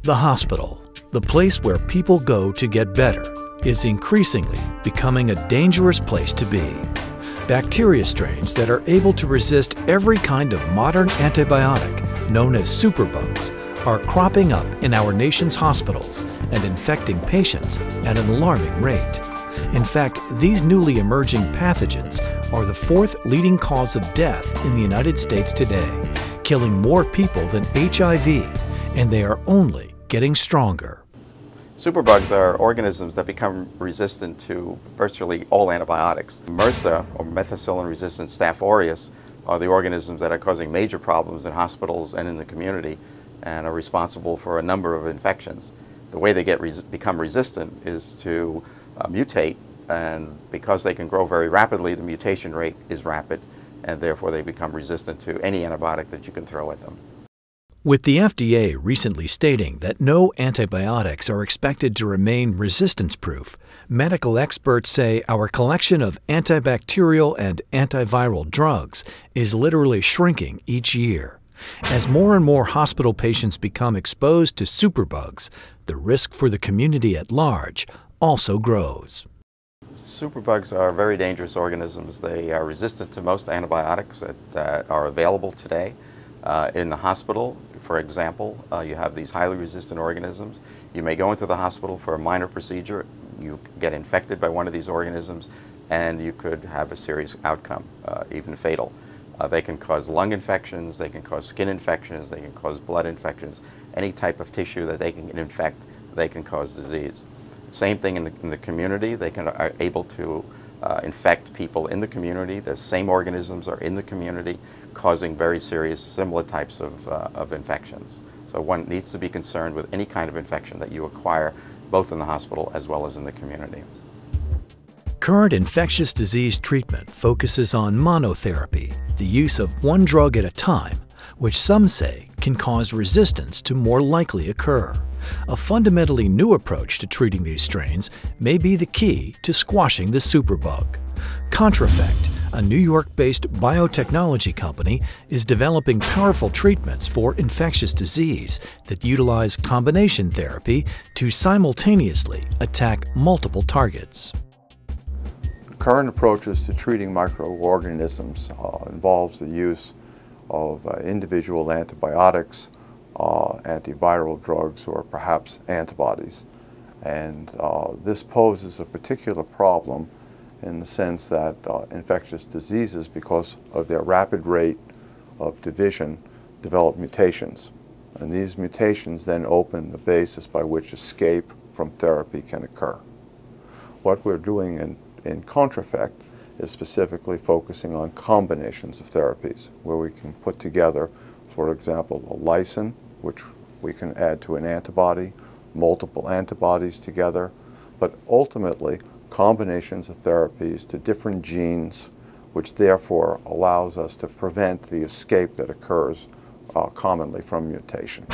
The hospital, the place where people go to get better, is increasingly becoming a dangerous place to be. Bacteria strains that are able to resist every kind of modern antibiotic, known as superbugs, are cropping up in our nation's hospitals and infecting patients at an alarming rate. In fact, these newly emerging pathogens are the fourth leading cause of death in the United States today, killing more people than HIV, and they are only getting stronger. Superbugs are organisms that become resistant to virtually all antibiotics. MRSA, or methicillin-resistant Staph aureus, are the organisms that are causing major problems in hospitals and in the community and are responsible for a number of infections. The way they become resistant is to mutate, and because they can grow very rapidly, the mutation rate is rapid, and therefore they become resistant to any antibiotic that you can throw at them. With the FDA recently stating that no antibiotics are expected to remain resistance-proof, medical experts say our collection of antibacterial and antiviral drugs is literally shrinking each year. As more and more hospital patients become exposed to superbugs, the risk for the community at large also grows. Superbugs are very dangerous organisms. They are resistant to most antibiotics that are available today. In the hospital, for example, you have these highly resistant organisms. You may go into the hospital for a minor procedure, you get infected by one of these organisms, and you could have a serious outcome, even fatal. They can cause lung infections, they can cause skin infections, they can cause blood infections. Any type of tissue that they can infect, they can cause disease. Same thing in the community. They are able to infect people in the community. The same organisms are in the community, causing very serious, similar types of infections. So one needs to be concerned with any kind of infection that you acquire, both in the hospital as well as in the community. Current infectious disease treatment focuses on monotherapy, the use of one drug at a time, which some say can cause resistance to more likely occur. A fundamentally new approach to treating these strains may be the key to squashing the superbug. ContraFect, a New York-based biotechnology company, is developing powerful treatments for infectious disease that utilize combination therapy to simultaneously attack multiple targets. Current approaches to treating microorganisms involves the use of individual antibiotics, antiviral drugs, or perhaps antibodies. And this poses a particular problem in the sense that infectious diseases, because of their rapid rate of division, develop mutations. And these mutations then open the basis by which escape from therapy can occur. What we're doing in ContraFect is specifically focusing on combinations of therapies, where we can put together, for example, a lysine, which we can add to an antibody, multiple antibodies together, but ultimately combinations of therapies to different genes, which therefore allows us to prevent the escape that occurs commonly from mutation.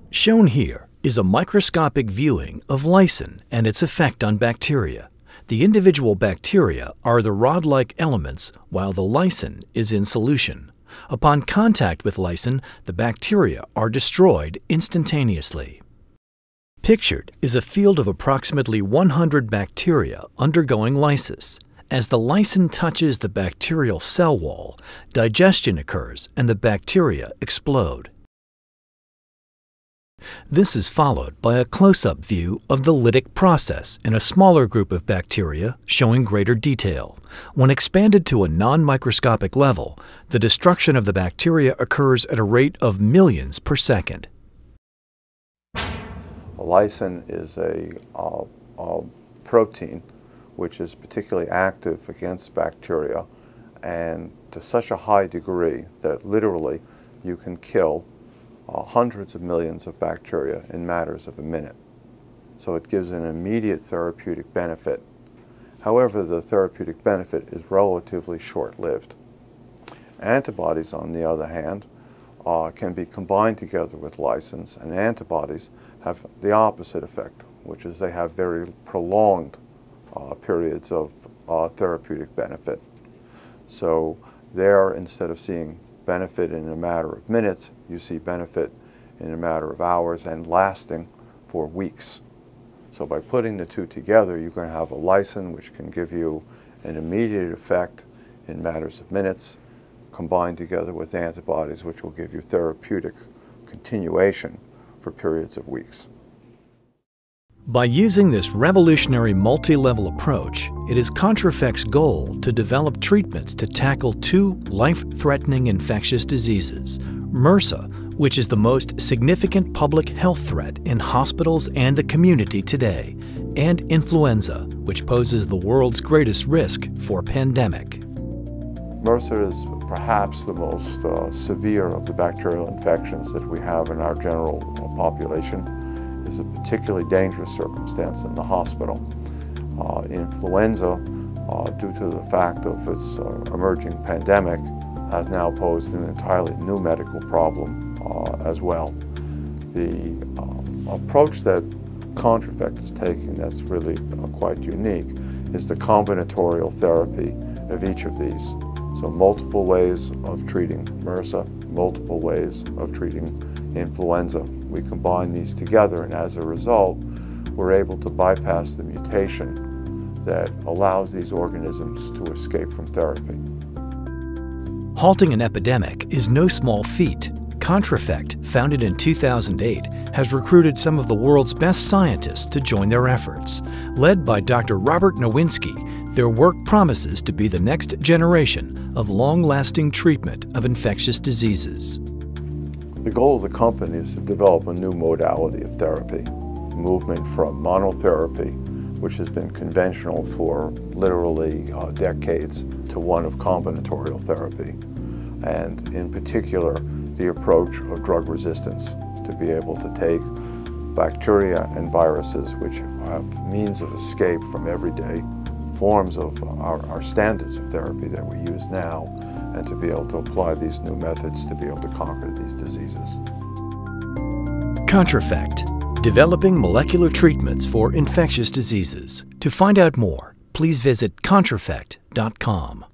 Shown here is a microscopic viewing of lysine and its effect on bacteria. The individual bacteria are the rod-like elements, while the lysine is in solution. Upon contact with lysine, the bacteria are destroyed instantaneously. Pictured is a field of approximately 100 bacteria undergoing lysis. As the lysine touches the bacterial cell wall, digestion occurs and the bacteria explode. This is followed by a close-up view of the lytic process in a smaller group of bacteria showing greater detail. When expanded to a non-microscopic level, the destruction of the bacteria occurs at a rate of millions per second. Lysine is a protein which is particularly active against bacteria, and to such a high degree that literally you can kill hundreds of millions of bacteria in matters of a minute. So it gives an immediate therapeutic benefit. However, the therapeutic benefit is relatively short-lived. Antibodies, on the other hand, can be combined together with lysins, and antibodies have the opposite effect, which is they have very prolonged periods of therapeutic benefit. So there, instead of seeing benefit in a matter of minutes, you see benefit in a matter of hours and lasting for weeks. So by putting the two together, you can have a lysine which can give you an immediate effect in matters of minutes, combined together with antibodies which will give you therapeutic continuation for periods of weeks. By using this revolutionary multi-level approach, it is ContraFect's goal to develop treatments to tackle two life-threatening infectious diseases: MRSA, which is the most significant public health threat in hospitals and the community today, and influenza, which poses the world's greatest risk for pandemic. MRSA is perhaps the most severe of the bacterial infections that we have in our general population. It's a particularly dangerous circumstance in the hospital. Influenza, due to the fact of its emerging pandemic, has now posed an entirely new medical problem as well. The approach that ContraFect is taking that's really quite unique is the combinatorial therapy of each of these. So multiple ways of treating MRSA, multiple ways of treating influenza. We combine these together, and as a result, we're able to bypass the mutation that allows these organisms to escape from therapy. Halting an epidemic is no small feat. ContraFect, founded in 2008, has recruited some of the world's best scientists to join their efforts. Led by Dr. Robert Nowinski, their work promises to be the next generation of long-lasting treatment of infectious diseases. The goal of the company is to develop a new modality of therapy, movement from monotherapy, which has been conventional for literally decades, to one of combinatorial therapy, and in particular the approach of drug resistance, to be able to take bacteria and viruses which have means of escape from everyday forms of our standards of therapy that we use now, and to be able to apply these new methods to be able to conquer these diseases. ContraFect, developing molecular treatments for infectious diseases. To find out more, please visit ContraFect.com.